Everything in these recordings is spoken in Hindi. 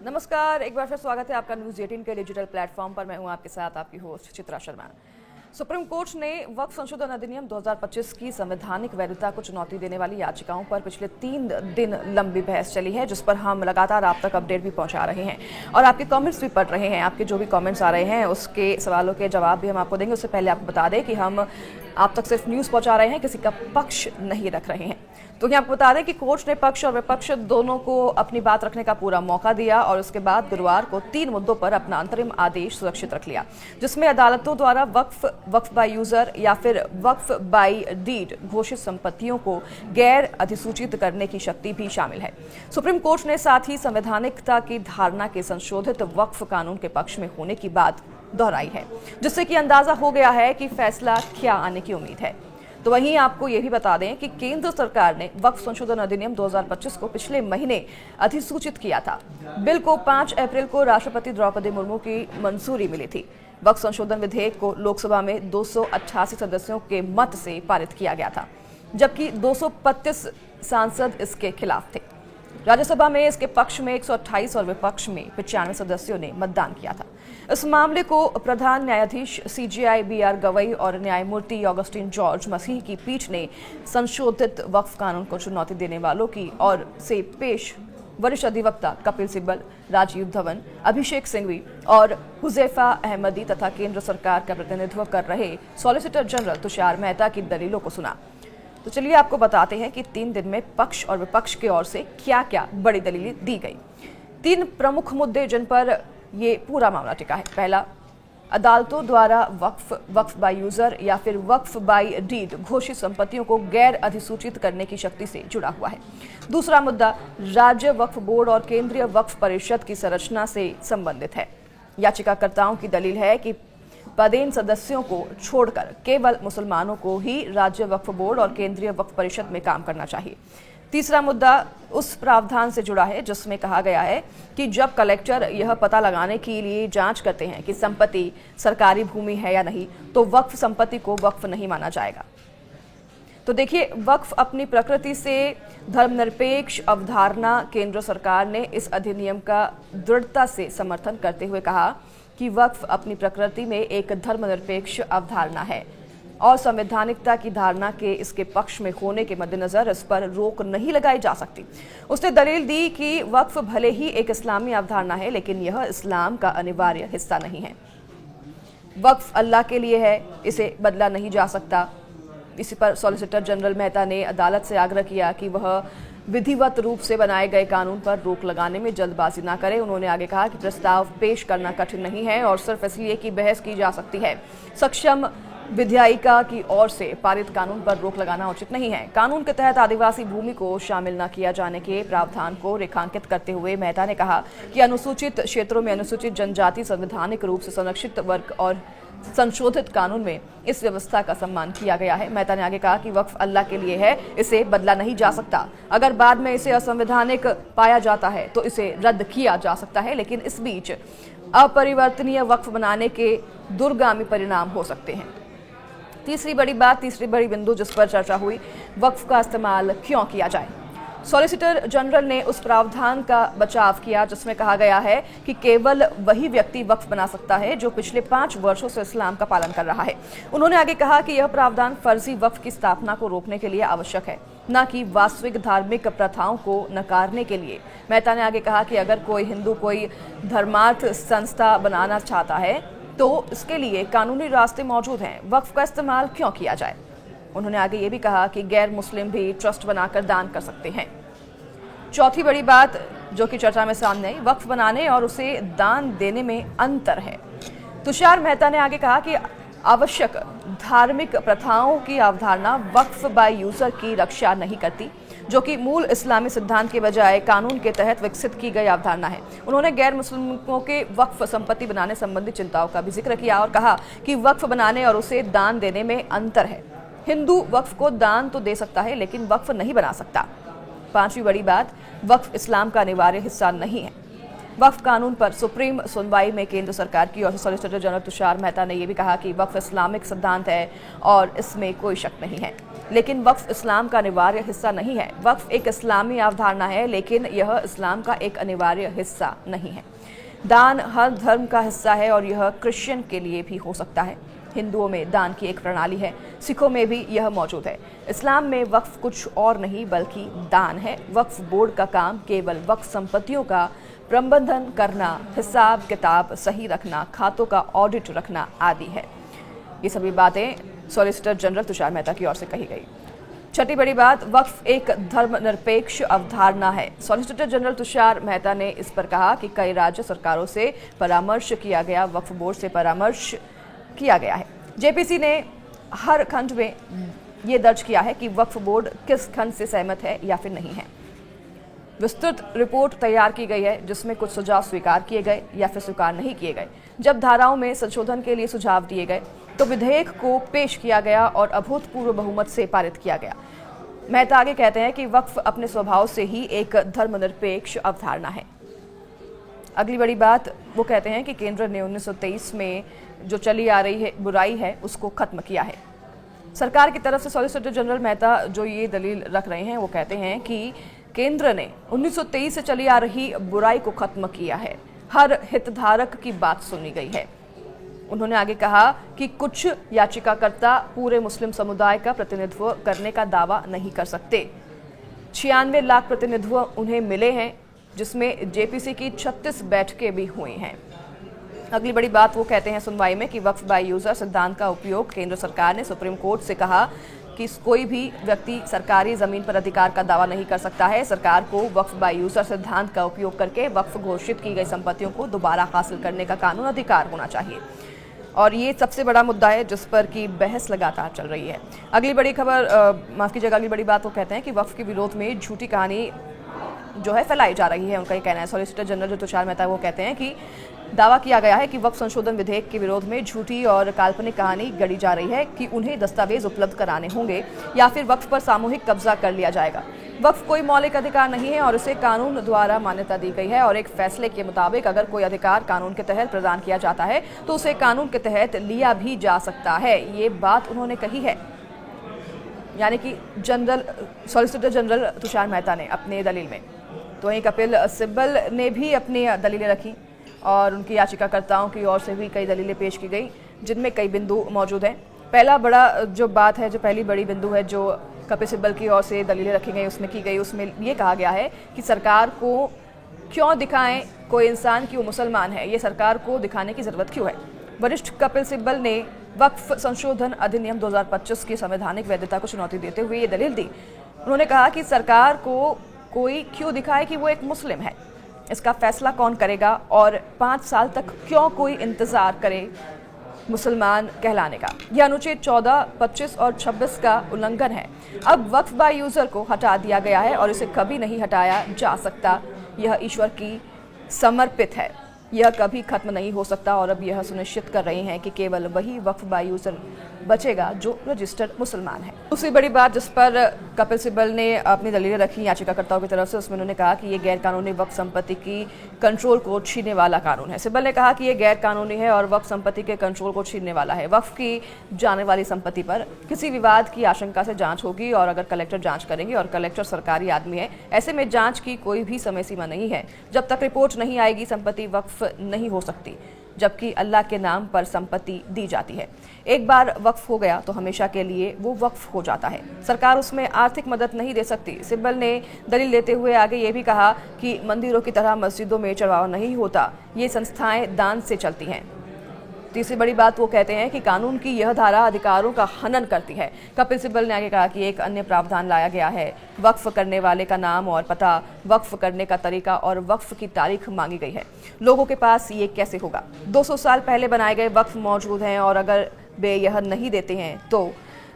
नमस्कार, एक बार फिर स्वागत है आपका न्यूज़ 18 के डिजिटल प्लेटफॉर्म पर। मैं हूं आपके साथ आपकी host Chitra Sharma. Supreme court ने वक्फ संशोधन अधिनियम 2025 की संवैधानिक वैधता को चुनौती देने वाली याचिकाओं पर पिछले 3 दिन लंबी बहस चली है, जिस पर हम लगातार आप तक अपडेट भी पहुंचा रहे हैं और आपके कमेंट्स भी पढ़ रहे हैं। आपके जो भी कमेंट्स आ रहे हैं उसके सवालों के जवाब भी हम आपको देंगे। उससे पहले आपको बता दें कि हम आप तक सिर्फ न्यूज़ पहुंचा रहे हैं, किसी का पक्ष नहीं रख रहे हैं। तो ये आपको बता दें कि कोर्ट ने पक्ष और विपक्ष दोनों को अपनी बात रखने का पूरा मौका दिया और उसके बाद गुरुवार को 3 मुद्दों पर अपना अंतरिम आदेश सुरक्षित रख लिया, जिसमें अदालतों द्वारा वक्फ बाय यूजर या फिर वक्फ बाय डीड घोषित संपत्तियों को गैर अधिसूचित करने की शक्ति भी शामिल है। सुप्रीम कोर्ट ने साथ ही संवैधानिकता की धारणा के संशोधित वक्फ कानून के पक्ष में होने की बात दोहराई है, जिससे कि अंदाजा हो गया है कि फैसला क्या आने की उम्मीद है। तो वहीं आपको ये भी बता दें कि केंद्र सरकार ने वक्फ संशोधन अधिनियम 2025 को पिछले महीने अधिसूचित किया था। बिल को 5 अप्रैल को राष्ट्रपति द्रौपदी मुर्मू की मंजूरी मिली थी। वक्फ संशोधन विधेयक को लोकसभा में 288 सदस्यों के मत से पारित किया गया था, जबकि 235 सांसद इसके खिलाफ थे। राज्यसभा में इसके पक्ष में 128 और विपक्ष में 95 सदस्यों ने मतदान किया था। इस मामले को प्रधान न्यायाधीश CJI BR गवई और न्यायमूर्ति ऑगस्टिन जॉर्ज मसीह की पीठ ने संशोधित वक्फ कानून को चुनौती देने वालों की ओर से पेश वरिष्ठ अधिवक्ता कपिल सिब्बल, राजीव धवन, अभिषेक सिंघवी और हुजैफा अहमदी तथा केंद्र सरकार का प्रतिनिधित्व कर रहे सॉलिसिटर जनरल तुषार मेहता की दलीलों को सुना। तो चलिए आपको बताते हैं कि 3 दिन में पक्ष और विपक्ष की ओर से क्या क्या बड़ी दलीलें दी गई। 3 प्रमुख मुद्दे जिन पर ये पूरा मामला टिका है। पहला, अदालतों द्वारा वक्फ बाय यूजर या फिर वक्फ बाय डीड घोषित संपत्तियों को गैर अधिसूचित करने की शक्ति से जुड़ा हुआ है। दूसरा मुद्दा, राज्य वक्फ बोर्ड और केंद्रीय वक्फ परिषद की संरचना से संबंधित है। याचिकाकर्ताओं की दलील है कि पदेन सदस्यों को छोड़कर केवल मुसलमानों को ही राज्य वक्फ बोर्ड और केंद्रीय वक्फ परिषद में काम करना चाहिए। तीसरा मुद्दा उस प्रावधान से जुड़ा है जिसमें कहा गया है कि जब कलेक्टर यह पता लगाने के लिए जांच करते हैं कि संपत्ति सरकारी भूमि है या नहीं, तो वक्फ संपत्ति को वक्फ नहीं माना जाएगा। तो देखिए, वक्फ अपनी प्रकृति से धर्मनिरपेक्ष अवधारणा। केंद्र सरकार ने इस अधिनियम का दृढ़ता से समर्थन करते हुए कहा कि वक्फ अपनी प्रकृति में एक धर्मनिरपेक्ष अवधारणा है और संवैधानिकता की धारणा के इसके पक्ष में होने के मद्देनजर इस पर रोक नहीं लगाई जा सकती। उसने दलील दी कि वक्फ भले ही एक इस्लामी अवधारणा है, लेकिन यह इस्लाम का अनिवार्य हिस्सा नहीं है। वक्फ अल्लाह के लिए है, इसे बदला नहीं जा सकता। इसी पर सॉलिसिटर जनरल मेहता ने अदालत से आग्रह किया कि वह विधिवत रूप से बनाए गए कानून पर रोक लगाने में जल्दबाजी न करें। उन्होंने आगे कहा कि प्रस्ताव पेश करना कठिन नहीं है और सिर्फ इसलिए कि बहस की जा सकती है। सक्षम विधायिका की ओर से पारित कानून पर रोक लगाना उचित नहीं है। कानून के तहत आदिवासी भूमि को शामिल न किया जाने के प्रावधान को रेखांकित करते हुए मेहता ने कहा कि अनुसूचित क्षेत्रों में अनुसूचित जनजाति संवैधानिक रूप से संरक्षित वर्ग और संशोधित कानून में इस व्यवस्था का सम्मान किया गया है। मेहता ने आगे कहा कि वक्फ अल्लाह के लिए है, इसे बदला नहीं जा सकता। अगर बाद में इसे असंवैधानिक पाया जाता है तो इसे रद्द किया जा सकता है, लेकिन इस बीच अपरिवर्तनीय वक्फ बनाने के दूरगामी परिणाम हो सकते हैं। तीसरी बड़ी बिंदु जिस पर चर्चा हुई, वक्फ का इस्तेमाल क्यों किया जाए। सॉलिसिटर जनरल ने उस प्रावधान का बचाव किया जिसमें कहा गया है कि केवल वही व्यक्ति वक्फ बना सकता है जो पिछले 5 वर्षों से इस्लाम का पालन कर रहा है। उन्होंने आगे कहा कि यह प्रावधान फर्जी वक्फ की स्थापना को रोकने के लिए आवश्यक है, न कि वास्तविक धार्मिक प्रथाओं को नकारने के लिए। मेहता ने आगे कहा कि अगर कोई हिंदू कोई धर्मार्थ संस्था बनाना चाहता है तो इसके लिए कानूनी रास्ते मौजूद हैं। वक्फ का इस्तेमाल क्यों किया जाए। उन्होंने आगे ये भी कहा कि गैर मुस्लिम भी ट्रस्ट बनाकर दान कर सकते हैं। चौथी बड़ी बात जो कि चर्चा में सामने आई, वक्फ बनाने और उसे दान देने में अंतर है। तुषार मेहता ने आगे कहा कि आवश्यक धार्मिक प्रथाओं की अवधारणा वक्फ बाय यूजर की रक्षा नहीं करती, जो कि मूल इस्लामी सिद्धांत के बजाय कानून के तहत विकसित की गई अवधारणा है। उन्होंने गैर मुस्लिमों के वक्फ संपत्ति बनाने संबंधी चिंताओं का भी जिक्र किया और कहा कि वक्फ बनाने और उसे दान देने में अंतर है। हिंदू वक्फ को दान तो दे सकता है, लेकिन वक्फ नहीं बना सकता। पांचवी बड़ी बात, वक्फ इस्लाम का अनिवार्य हिस्सा नहीं है। वक्फ कानून पर सुप्रीम सुनवाई में केंद्र सरकार की ओर से सॉलिसिटर जनरल तुषार मेहता ने यह भी कहा कि वक्फ इस्लामिक सिद्धांत है और इसमें कोई शक नहीं है, लेकिन वक्फ इस्लाम का अनिवार्य हिस्सा नहीं है। वक्फ एक इस्लामी अवधारणा है, लेकिन यह इस्लाम का एक अनिवार्य हिस्सा नहीं है। दान हर धर्म का हिस्सा है और यह क्रिश्चियन के लिए भी हो सकता है। हिंदुओं में दान की एक प्रणाली है, सिखों में भी यह मौजूद है। इस्लाम में वक्फ कुछ और नहीं बल्कि दान है। वक्फ बोर्ड का काम केवल वक्फ संपत्तियों का प्रबंधन करना, हिसाब किताब सही रखना, खातों का ऑडिट रखना आदि है। ये सभी बातें सॉलिसिटर जनरल तुषार मेहता की ओर से कही गई। छठी बड़ी बात, वक्फ एक धर्मनिरपेक्ष अवधारणा है। सॉलिसिटर जनरल तुषार मेहता ने इस पर कहा कि कई राज्य सरकारों से परामर्श किया गया, वक्फ बोर्ड से परामर्श किया गया है। जेपीसी ने हर खंड में ये दर्ज किया है कि वक्फ बोर्ड किस खंड से सहमत है या फिर नहीं है। विस्तृत रिपोर्ट तैयार की गई है जिसमें कुछ सुझाव स्वीकार किए गए या फिर स्वीकार नहीं किए गए। जब धाराओं में संशोधन के लिए सुझाव दिए गए तो विधेयक को पेश किया गया और अभूतपूर्व बहुमत से पारित किया गया। मेहता आगे कहते हैं कि वक्फ अपने स्वभाव से ही एक धर्मनिरपेक्ष अवधारणा है। अगली बड़ी बात, वो कहते हैं कि केंद्र ने 1923 में जो चली आ रही है बुराई है उसको खत्म किया है। सरकार की तरफ से सॉलिसिटर जनरल मेहता जो ये दलील रख रहे हैं, वो कहते हैं कि केंद्र ने 1923 से चली आ रही बुराई को खत्म किया है। हर हितधारक की बात सुनी गई है। उन्होंने आगे कहा कि कुछ याचिकाकर्ता पूरे मुस्लिम समुदाय का प्रतिनिधित्व करने का दावा नहीं कर सकते। 96 लाख प्रतिनिधित्व उन्हें मिले हैं, जिसमें जेपीसी की 36 बैठकें भी हुई हैं। अगली बड़ी बात, वो कहते हैं सुनवाई में कि वक्फ बाय यूजर सिद्धांत का उपयोग केंद्र सरकार ने सुप्रीम कोर्ट से कहा कि कोई भी व्यक्ति सरकारी जमीन पर अधिकार का दावा नहीं कर सकता है। सरकार को वक्फ बाय यूजर सिद्धांत का उपयोग करके वक्फ घोषित की गई संपत्तियों को दोबारा हासिल करने का कानून अधिकार होना चाहिए, और ये सबसे बड़ा मुद्दा है जिस पर की बहस लगातार चल रही है। अगली बड़ी खबर, माफ कीजिएगा, अगली बड़ी बात, वो कहते हैं कि वक्फ के विरोध में झूठी कहानी जो है फैलाई जा रही है। उनका ये कहना है। सॉलिसिटर जनरल जो तुषार मेहता वो कहते हैं कि दावा किया गया है कि वक्फ संशोधन विधेयक के विरोध में झूठी और काल्पनिक कहानी गढ़ी जा रही है कि उन्हें दस्तावेज उपलब्ध कराने होंगे या फिर वक्फ पर सामूहिक कब्जा कर लिया जाएगा। वक्फ कोई मौलिक अधिकार नहीं है और इसे कानून द्वारा मान्यता दी गई है, और एक फैसले के मुताबिक अगर कोई अधिकार कानून के तहत प्रदान किया जाता है तो उसे कानून के तहत लिया भी जा सकता है। ये बात उन्होंने कही है, यानी कि सॉलिसिटर जनरल तुषार मेहता ने अपने दलील में। तो वहीं कपिल सिब्बल ने भी अपनी दलीलें रखी और उनकी याचिकाकर्ताओं की ओर से भी कई दलीलें पेश की गई, जिनमें कई बिंदु मौजूद हैं। पहला बड़ा जो बात है, जो पहली बड़ी बिंदु है जो कपिल सिब्बल की ओर से दलीलें रखी गई उसमें की गई, उसमें ये कहा गया है कि सरकार को क्यों दिखाएं कोई इंसान कि वो मुसलमान है, ये सरकार को दिखाने की ज़रूरत क्यों है। वरिष्ठ कपिल सिब्बल ने वक्फ संशोधन अधिनियम 2025 की संवैधानिक वैधता को चुनौती देते हुए ये दलील दी। उन्होंने कहा कि सरकार को कोई क्यों दिखाए कि वो एक मुस्लिम है, इसका फैसला कौन करेगा, और 5 साल तक क्यों कोई इंतजार करे मुसलमान कहलाने का। यह अनुच्छेद 14, 25 और 26 का उल्लंघन है। अब वक्फ बाय यूजर को हटा दिया गया है और इसे कभी नहीं हटाया जा सकता। यह ईश्वर की समर्पित है, यह कभी खत्म नहीं हो सकता, और अब यह सुनिश्चित कर रहे हैं कि केवल वही वक्फ बाय यूजर बचेगा जो रजिस्टर्ड मुसलमान है। दूसरी बड़ी बात जिस पर कपिल सिब्बल ने अपनी दलीलें रखी याचिकाकर्ताओं की तरफ से, उसमें उन्होंने कहा कि ये गैर कानूनी वक्फ संपत्ति की कंट्रोल को छीनने वाला कानून है। सिब्बल ने कहा कि ये गैर कानूनी है और वक्फ संपत्ति के कंट्रोल को छीनने वाला है। वक्फ की जाने वाली संपत्ति पर किसी विवाद की आशंका से जांच होगी, और अगर कलेक्टर जांच करेंगे, और कलेक्टर सरकारी आदमी है, ऐसे में जांच की कोई भी समय सीमा नहीं है। जब तक रिपोर्ट नहीं आएगी संपत्ति वक्फ नहीं हो सकती, जबकि अल्लाह के नाम पर संपत्ति दी जाती है। एक बार वक्फ हो गया तो हमेशा के लिए वो वक्फ हो जाता है, सरकार उसमें आर्थिक मदद नहीं दे सकती। सिब्बल ने दलील देते हुए आगे ये भी कहा कि मंदिरों की तरह मस्जिदों में चढ़ावा नहीं होता, ये संस्थाएं दान से चलती हैं। तीसरी बड़ी बात, वो कहते हैं कि कानून की यह धारा अधिकारों का हनन करती है। कपिल सिब्बल ने आगे कहा कि एक अन्य प्रावधान लाया गया है, वक्फ करने वाले का नाम और पता, वक्फ करने का तरीका और वक्फ की तारीख मांगी गई है। लोगों के पास ये कैसे होगा? 200 साल पहले बनाए गए वक्फ मौजूद हैं, और अगर वे यह नहीं देते हैं तो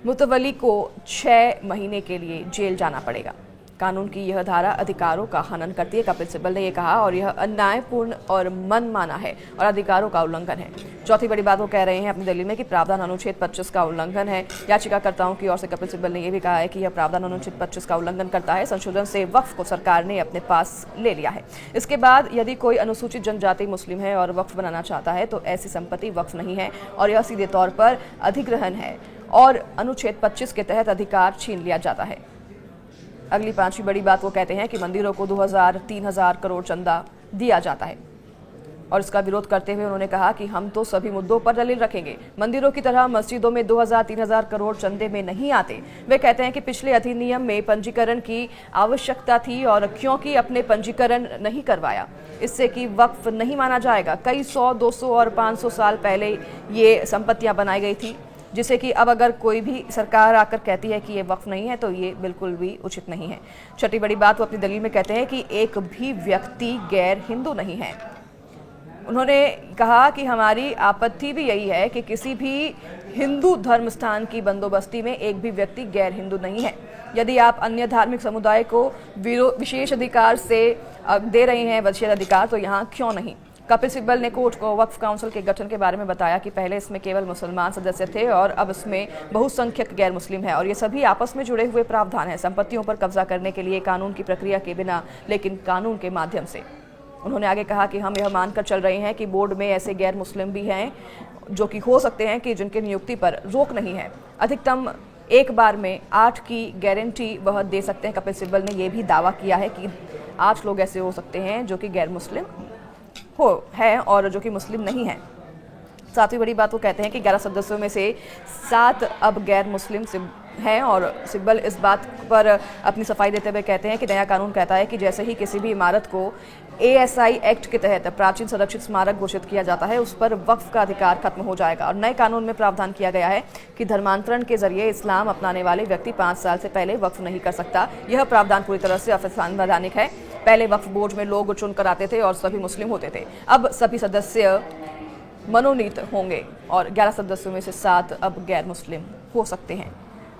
मुतवली को 6 महीने के लिए जेल जाना पड़ेगा। कानून की यह धारा अधिकारों का हनन करती है, कपिल सिब्बल ने यह कहा, और यह अन्यायपूर्ण और मनमाना है और अधिकारों का उल्लंघन है। चौथी बड़ी बात वो कह रहे हैं अपनी दलील में कि प्रावधान अनुच्छेद 25 का उल्लंघन है। याचिकाकर्ताओं की ओर से कपिल सिब्बल ने यह भी कहा है कि यह प्रावधान अनुच्छेद 25 का उल्लंघन करता है। संशोधन से वक्फ को सरकार ने अपने पास ले लिया है। इसके बाद यदि कोई अनुसूचित जनजाति मुस्लिम है और वक्फ बनाना चाहता है तो ऐसी संपत्ति वक्फ नहीं है और यह सीधे तौर पर अधिग्रहण है और अनुच्छेद 25 के तहत अधिकार छीन लिया जाता है। अगली पांचवी बड़ी बात वो कहते हैं कि मंदिरों को 2000-3000 करोड़ चंदा दिया जाता है और इसका विरोध करते हुए उन्होंने कहा कि हम तो सभी मुद्दों पर दलील रखेंगे। मंदिरों की तरह मस्जिदों में 2000-3000 करोड़ चंदे में नहीं आते। वे कहते हैं कि पिछले अधिनियम में पंजीकरण की आवश्यकता थी और क्योंकि अपने पंजीकरण नहीं करवाया इससे कि वक्फ नहीं माना जाएगा। कई 100, 200 और 500 साल पहले ये संपत्तियां बनाई गई थी, जिसे कि अब अगर कोई भी सरकार आकर कहती है कि ये वक्फ नहीं है तो ये बिल्कुल भी उचित नहीं है। छठी बड़ी बात वो अपनी दलील में कहते हैं कि एक भी व्यक्ति गैर हिंदू नहीं है। उन्होंने कहा कि हमारी आपत्ति भी यही है कि किसी भी हिंदू धर्म स्थान की बंदोबस्ती में एक भी व्यक्ति गैर हिंदू नहीं है। यदि आप अन्य धार्मिक समुदाय को विशेष अधिकार से दे रहे हैं विशेष अधिकार, तो यहाँ क्यों नहीं। कपिल सिब्बल ने कोर्ट को वक्फ काउंसिल के गठन के बारे में बताया कि पहले इसमें केवल मुसलमान सदस्य थे और अब इसमें बहुसंख्यक गैर मुस्लिम है और ये सभी आपस में जुड़े हुए प्रावधान हैं संपत्तियों पर कब्जा करने के लिए कानून की प्रक्रिया के बिना, लेकिन कानून के माध्यम से। उन्होंने आगे कहा कि हम यह मानकर चल रहे हैं कि बोर्ड में ऐसे गैर मुस्लिम भी हैं जो कि हो सकते हैं कि जिनकी नियुक्ति पर रोक नहीं है। अधिकतम एक बार में 8 की गारंटी वह दे सकते हैं। कपिल सिब्बल ने यह भी दावा किया है कि 8 लोग ऐसे हो सकते हैं जो कि गैर मुस्लिम है और जो कि मुस्लिम नहीं है। सातवीं बड़ी बात वो कहते हैं कि 11 सदस्यों में से 7 अब गैर मुस्लिम हैं और सिब्बल इस बात पर अपनी सफाई देते हुए कहते हैं कि नया कानून कहता है कि जैसे ही किसी भी इमारत को ASI एक्ट के तहत प्राचीन संरक्षित स्मारक घोषित किया जाता है उस पर वक्फ का अधिकार खत्म हो जाएगा। और नए कानून में प्रावधान किया गया है कि धर्मांतरण के जरिए इस्लाम अपनाने वाले व्यक्ति 5 साल से पहले वक्फ नहीं कर सकता। यह प्रावधान पूरी तरह से असंवैधानिक है। पहले वक्फ बोर्ड में लोग चुनकर आते थे और सभी मुस्लिम होते थे, अब सभी सदस्य मनोनीत होंगे और 11 सदस्यों में से 7 अब गैर मुस्लिम हो सकते हैं,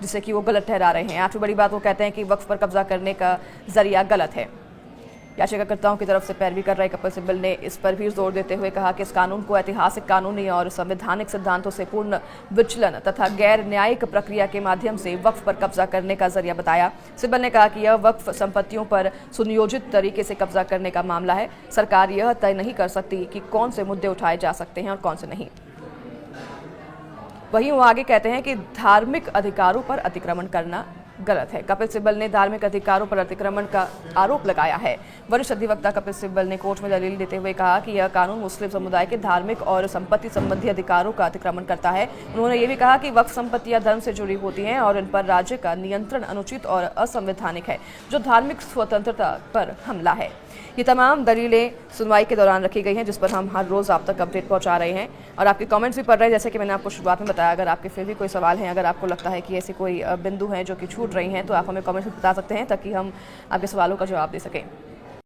जिसे कि वो गलत ठहरा रहे हैं। आठवीं बड़ी बात वो कहते हैं कि वक्फ पर कब्जा करने का जरिया गलत है। याचिकाकर्ताओं की तरफ से पैरवी कर रहे कपिल सिब्बल ने इस पर भी जोर देते हुए कहा कि इस कानून को ऐतिहासिक, कानूनी और संवैधानिक सिद्धांतों से पूर्ण विचलन तथा गैर न्यायिक प्रक्रिया के माध्यम से वक्फ पर कब्जा करने का जरिया बताया। सिब्बल ने कहा कि यह वक्फ संपत्तियों पर सुनियोजित तरीके से कब्जा करने का मामला है। सरकार यह तय नहीं कर सकती कि कौन से मुद्दे उठाए जा सकते हैं और कौन से नहीं। वहीं वो आगे कहते हैं कि धार्मिक अधिकारों पर अतिक्रमण करना गलत है। कपिल सिब्बल ने धार्मिक अधिकारों पर अतिक्रमण का आरोप लगाया है। वरिष्ठ अधिवक्ता कपिल सिब्बल ने कोर्ट में दलील देते हुए कहा कि यह कानून मुस्लिम समुदाय के धार्मिक और संपत्ति संबंधी अधिकारों का अतिक्रमण करता है। उन्होंने ये भी कहा कि वक्फ संपत्तियां धर्म से जुड़ी होती हैं और इन पर राज्य का नियंत्रण अनुचित और असंवैधानिक है, जो धार्मिक स्वतंत्रता पर हमला है। ये तमाम दलीलें सुनवाई के दौरान रखी गई हैं, जिस पर हम हर रोज आप तक अपडेट पहुंचा रहे हैं और आपके कमेंट्स भी पढ़ रहे हैं। जैसे कि मैंने आपको शुरुआत में बताया, अगर आपके फिर भी कोई सवाल हैं, अगर आपको लगता है कि ऐसे कोई बिंदु हैं जो कि छूट रही हैं, तो आप हमें कमेंट्स में बता सकते हैं ताकि हम आपके सवालों का जवाब दे सकें।